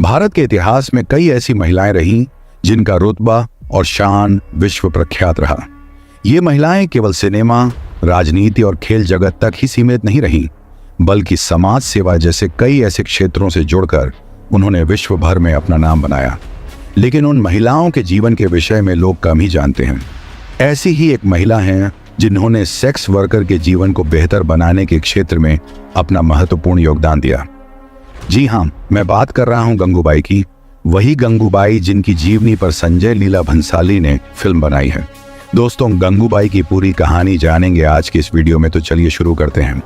भारत के इतिहास में कई ऐसी महिलाएं रहीं जिनका रुतबा और शान विश्व प्रख्यात रहा। ये महिलाएं केवल सिनेमा, राजनीति और खेल जगत तक ही सीमित नहीं रहीं, बल्कि समाज सेवा जैसे कई ऐसे क्षेत्रों से जुड़कर उन्होंने विश्व भर में अपना नाम बनाया। लेकिन उन महिलाओं के जीवन के विषय में लोग कम ही जानते हैं। ऐसी ही एक महिला हैं जिन्होंने सेक्स वर्कर के जीवन को बेहतर बनाने के क्षेत्र में अपना महत्वपूर्ण योगदान दिया। जी हाँ, मैं बात कर रहा हूं गंगूबाई की, वही गंगूबाई जिनकी जीवनी पर संजय लीला भंसाली ने फिल्म बनाई है। दोस्तों, गंगूबाई की पूरी कहानी जानेंगे आज के इस वीडियो में, तो चलिए शुरू करते हैं।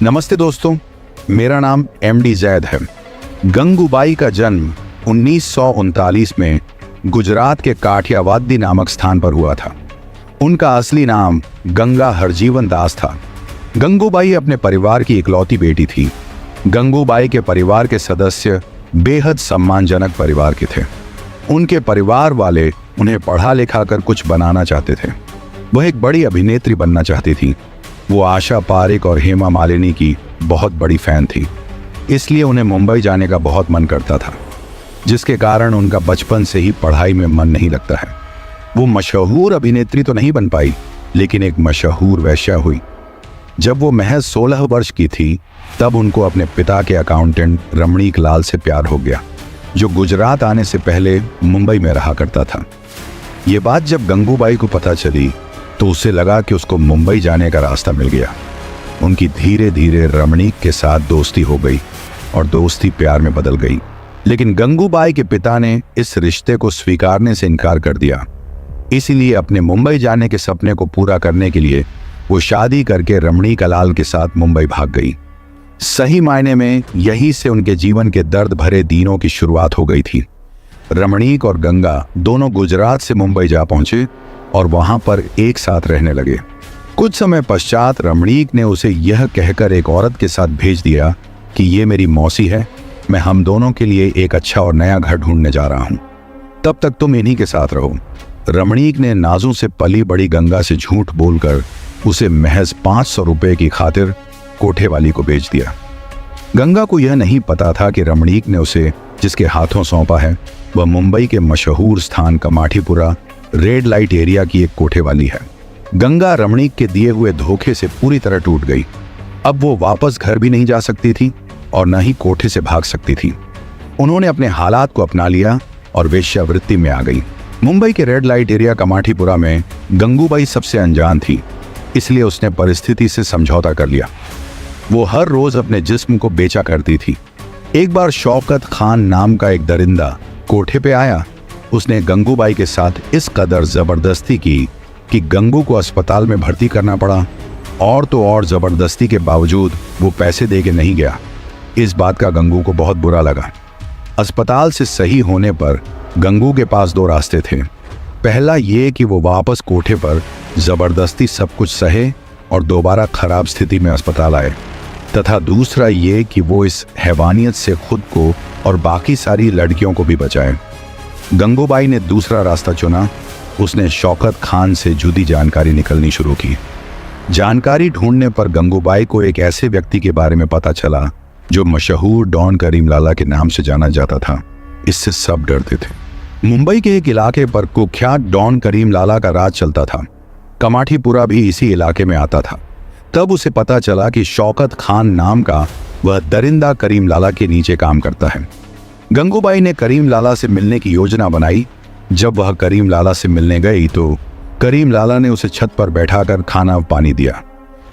नमस्ते दोस्तों, मेरा नाम एमडी जैद है। गंगूबाई का जन्म 1939 में गुजरात के काठियावादी नामक स्थान पर हुआ था। उनका असली नाम गंगा हरजीवन दास था। गंगूबाई अपने परिवार की इकलौती बेटी थी। गंगूबाई के परिवार के सदस्य बेहद सम्मानजनक परिवार के थे। उनके परिवार वाले उन्हें पढ़ा लिखा कर कुछ बनाना चाहते थे। वह एक बड़ी अभिनेत्री बनना चाहती थी। वो आशा पारेख और हेमा मालिनी की बहुत बड़ी फैन थी, इसलिए उन्हें मुंबई जाने का बहुत मन करता था, जिसके कारण उनका बचपन से ही पढ़ाई में मन नहीं लगता है। वो मशहूर अभिनेत्री तो नहीं बन पाई, लेकिन एक मशहूर वेश्या हुई। जब वो महज 16 वर्ष की थी, तब उनको अपने पिता के अकाउंटेंट रमणीक लाल से प्यार हो गया, जो गुजरात आने से पहले मुंबई में रहा करता था। ये बात जब गंगूबाई को पता चली तो उसे लगा कि उसको मुंबई जाने का रास्ता मिल गया। उनकी धीरे धीरे रमणीक के साथ दोस्ती हो गई और दोस्ती प्यार में बदल गई। लेकिन गंगूबाई के पिता ने इस रिश्ते को स्वीकारने से इनकार कर दिया। इसीलिए अपने मुंबई जाने के सपने को पूरा करने के लिए वो शादी करके रमणीक लाल के साथ मुंबई भाग गई। सही मायने में यहीं से उनके जीवन के दर्द भरे दिनों की शुरुआत हो गई थी। रमणीक और गंगा दोनों गुजरात से मुंबई जा पहुंचे और वहां पर एक साथ रहने लगे। कुछ समय पश्चात रमणीक ने उसे यह कहकर एक औरत के साथ भेज दिया कि ये मेरी मौसी है, मैं हम दोनों के लिए एक अच्छा और नया घर ढूंढने जा रहा हूं, तब तक तुम इन्हीं के साथ रहो। रमणीक ने नाजों से पली बड़ी गंगा से झूठ बोलकर उसे महज 500 रुपए की खातिर कोठेवाली को बेच दिया। गंगा को यह नहीं पता था कि रमणीक ने उसे जिसके हाथों सौंपा है वह मुंबई के मशहूर स्थान कमाठीपुरा रेड लाइट एरिया की एक कोठेवाली है। गंगा रमणीक के दिए हुए धोखे से पूरी तरह टूट गई। अब वो वापस घर भी नहीं जा सकती थी और न ही कोठे से भाग सकती थी। उन्होंने अपने हालात को अपना लिया और वेश्यावृत्ति में आ गई। मुंबई के रेड लाइट एरिया कमाठीपुरा में गंगूबाई सबसे अनजान थी, इसलिए उसने परिस्थिति से समझौता कर लिया। वो हर रोज अपने जिस्म को बेचा करती थी। एक बार शौकत खान नाम का एक दरिंदा कोठे पे आया। उसने गंगूबाई के साथ इस कदर जबरदस्ती की कि गंगू को अस्पताल में भर्ती करना पड़ा, और तो और जबरदस्ती के बावजूद वो पैसे दे के नहीं गया। इस बात का गंगू को बहुत बुरा लगा। अस्पताल से सही होने पर गंगू के पास दो रास्ते थे। पहला ये कि वो वापस कोठे पर जबरदस्ती सब कुछ सहे और दोबारा खराब स्थिति में अस्पताल आए, तथा दूसरा ये कि वो इस हैवानियत से खुद को और बाकी सारी लड़कियों को भी बचाए। गंगूबाई ने दूसरा रास्ता चुना। उसने शौकत खान से जुदी जानकारी निकलनी शुरू की। जानकारी ढूंढने पर गंगूबाई को एक ऐसे व्यक्ति के बारे में पता चला जो मशहूर डॉन करीम लाला के नाम से जाना जाता था। इससे सब डरते थे। मुंबई के एक इलाके पर कुख्यात डॉन करीम लाला का राज चलता था। कमाठीपुरा भी इसी इलाके में आता था। तब उसे पता चला कि शौकत खान नाम का वह दरिंदा करीम लाला के नीचे काम करता है। गंगूबाई ने करीम लाला से मिलने की योजना बनाई। जब वह करीम लाला से मिलने गई तो करीम लाला ने उसे छत पर बैठाकर खाना पानी दिया।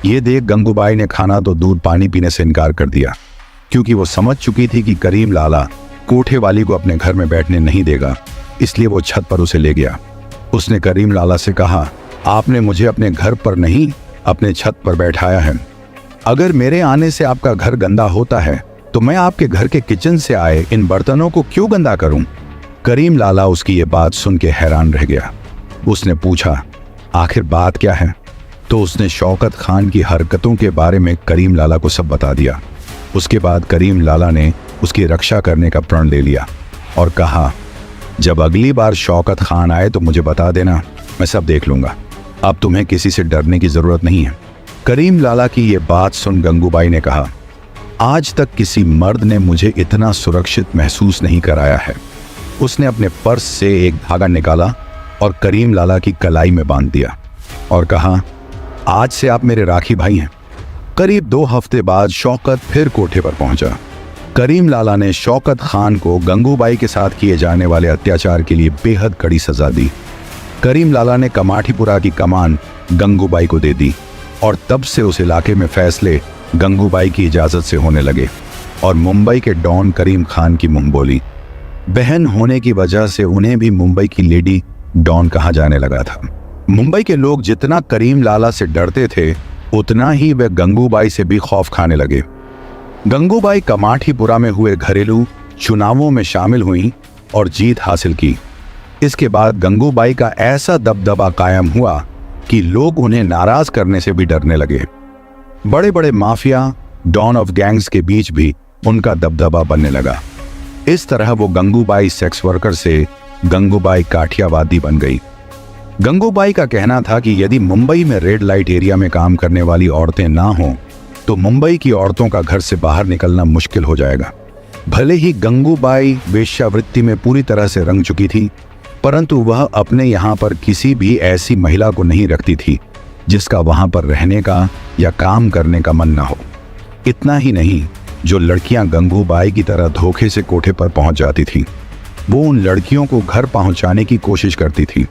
ये देख गंगूबाई ने खाना तो दूर पानी पीने से इनकार कर दिया, क्योंकि वो समझ चुकी थी कि करीम लाला कोठे वाली को अपने घर में बैठने नहीं देगा। इसलिए वो छत पर उसे ले गया। उसने करीम लाला से कहा, आपने मुझे अपने घर पर नहीं अपने छत पर बैठाया है। अगर मेरे आने से आपका घर गंदा होता है तो मैं आपके घर के किचन से आए इन बर्तनों को क्यों गंदा करूं? करीम लाला उसकी ये बात सुन के हैरान रह गया। उसने पूछा, आखिर बात क्या है? तो उसने शौकत खान की हरकतों के बारे में करीम लाला को सब बता दिया। उसके बाद करीम लाला ने उसकी रक्षा करने का प्रण ले लिया और कहा, जब अगली बार शौकत खान आए तो मुझे बता देना, मैं सब देख लूंगा। अब तुम्हें किसी से डरने की जरूरत नहीं है। करीम लाला की ये बात सुन गंगूबाई ने कहा, आज तक किसी मर्द ने मुझे इतना सुरक्षित महसूस नहीं कराया है। उसने अपने पर्स से एक धागा निकाला और करीम लाला की कलाई में बांध दिया और कहा, आज से आप मेरे राखी भाई हैं। करीब 2 हफ्ते बाद शौकत फिर कोठे पर पहुंचा। करीम लाला ने शौकत खान को गंगूबाई के साथ किए जाने वाले अत्याचार के लिए बेहद कड़ी सजा दी। करीम लाला ने कमाठीपुरा की कमान गंगूबाई को दे दी और तब से उस इलाके में फैसले गंगूबाई की इजाज़त से होने लगे और मुंबई के डॉन करीम खान की मुंह बोली। बहन होने की वजह से उन्हें भी मुंबई की लेडी डॉन कहा जाने लगा था। मुंबई के लोग जितना करीम लाला से डरते थे उतना ही वे गंगूबाई से भी खौफ खाने लगे। गंगूबाई कमाठीपुरा में हुए घरेलू चुनावों में शामिल हुई और जीत हासिल की। इसके बाद गंगूबाई का ऐसा दबदबा कायम हुआ कि लोग उन्हें नाराज करने से भी डरने लगे। बड़े बड़े माफिया, डॉन ऑफ गैंग्स के बीच भी उनका दबदबा बनने लगा। इस तरह वो गंगूबाई सेक्स वर्कर से गंगूबाई काठियावादी बन गई। गंगूबाई का कहना था कि यदि मुंबई में रेड लाइट एरिया में काम करने वाली औरतें ना हों तो मुंबई की औरतों का घर से बाहर निकलना मुश्किल हो जाएगा। भले ही गंगूबाई वेश्यावृत्ति में पूरी तरह से रंग चुकी थी, परंतु वह अपने यहाँ पर किसी भी ऐसी महिला को नहीं रखती थी जिसका वहाँ पर रहने का या काम करने का मन न हो। इतना ही नहीं, जो लड़कियां गंगूबाई की तरह धोखे से कोठे पर पहुंच जाती थीं, वो उन लड़कियों को घर पहुंचाने की कोशिश करती थी।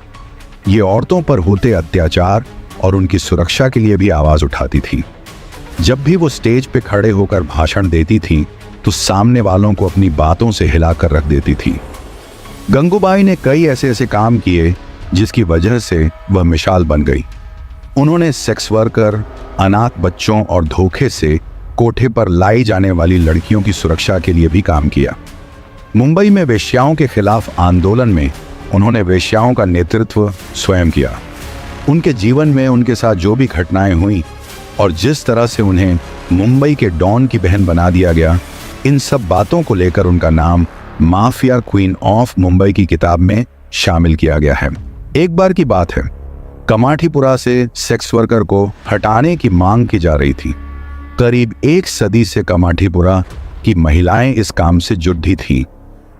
ये औरतों पर होते अत्याचार और उनकी सुरक्षा के लिए भी आवाज उठाती थी। जब भी वो स्टेज पे खड़े होकर भाषण देती थी तो सामने वालों को अपनी बातों से हिलाकर रख देती थी। गंगूबाई ने कई ऐसे काम किए जिसकी वजह से वह मिसाल बन गई। उन्होंने सेक्स वर्कर, अनाथ बच्चों और धोखे से कोठे पर लाई जाने वाली लड़कियों की सुरक्षा के लिए भी काम किया। मुंबई में वेश्याओं के खिलाफ आंदोलन में उन्होंने वेश्याओं का नेतृत्व स्वयं किया। उनके जीवन में उनके साथ जो भी घटनाएं हुई और जिस तरह से उन्हें मुंबई के डॉन की बहन बना दिया गया, इन सब बातों को लेकर उनका नाम माफिया क्वीन ऑफ मुंबई की किताब में शामिल किया गया है। एक बार की बात है, कमाठीपुरा से सेक्स वर्कर को हटाने की मांग की जा रही थी। करीब 1 सदी से कमाठीपुरा की महिलाएं इस काम से जुटी थी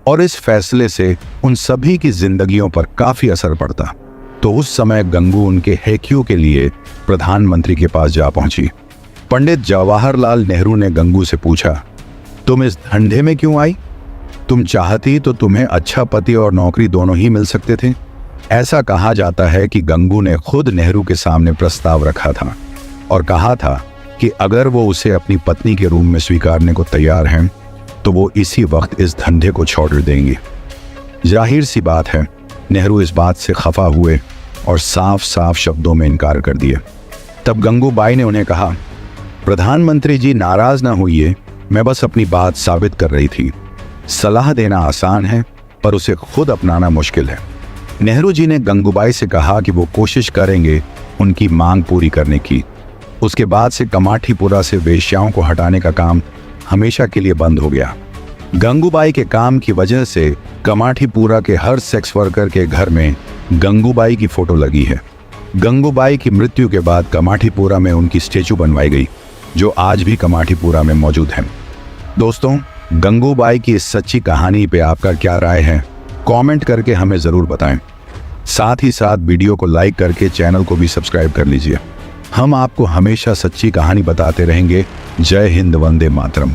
और इस फैसले से उन सभी की जिंदगियों पर काफी असर पड़ता। तो उस समय गंगू उनके हेक्यू के लिए प्रधानमंत्री के पास जा पहुंची। पंडित जवाहरलाल नेहरू ने गंगू से पूछा, तुम इस धंधे में क्यों आई? तुम चाहती तो तुम्हें अच्छा पति और नौकरी दोनों ही मिल सकते थे। ऐसा कहा जाता है कि गंगू ने खुद नेहरू के सामने प्रस्ताव रखा था और कहा था कि अगर वो उसे अपनी पत्नी के रूप में स्वीकारने को तैयार हैं तो वो इसी वक्त इस धंधे को छोड़ देंगी। जाहिर सी बात है, नेहरू इस बात से खफा हुए और साफ साफ शब्दों में इनकार कर दिए। तब गंगूबाई ने उन्हें कहा, प्रधानमंत्री जी नाराज ना होइए, मैं बस अपनी बात साबित कर रही थी। सलाह देना आसान है पर उसे खुद अपनाना मुश्किल है। नेहरू जी ने गंगूबाई से कहा कि वो कोशिश करेंगे उनकी मांग पूरी करने की। उसके बाद से कमाठीपुरा से वेश्याओं को हटाने का काम हमेशा के लिए बंद हो गया। गंगूबाई के काम की वजह से कमाठीपुरा के हर सेक्स वर्कर के घर में गंगूबाई की फोटो लगी है। गंगूबाई की मृत्यु के बाद कमाठीपुरा में उनकी स्टेचू बनवाई गई, जो आज भी कमाठीपुरा में मौजूद है। दोस्तों, गंगूबाई की इस सच्ची कहानी पे आपका क्या राय है? कमेंट करके हमें ज़रूर बताएं। साथ ही साथ वीडियो को लाइक करके चैनल को भी सब्सक्राइब कर लीजिए। हम आपको हमेशा सच्ची कहानी बताते रहेंगे। जय हिंद, वंदे मातरम।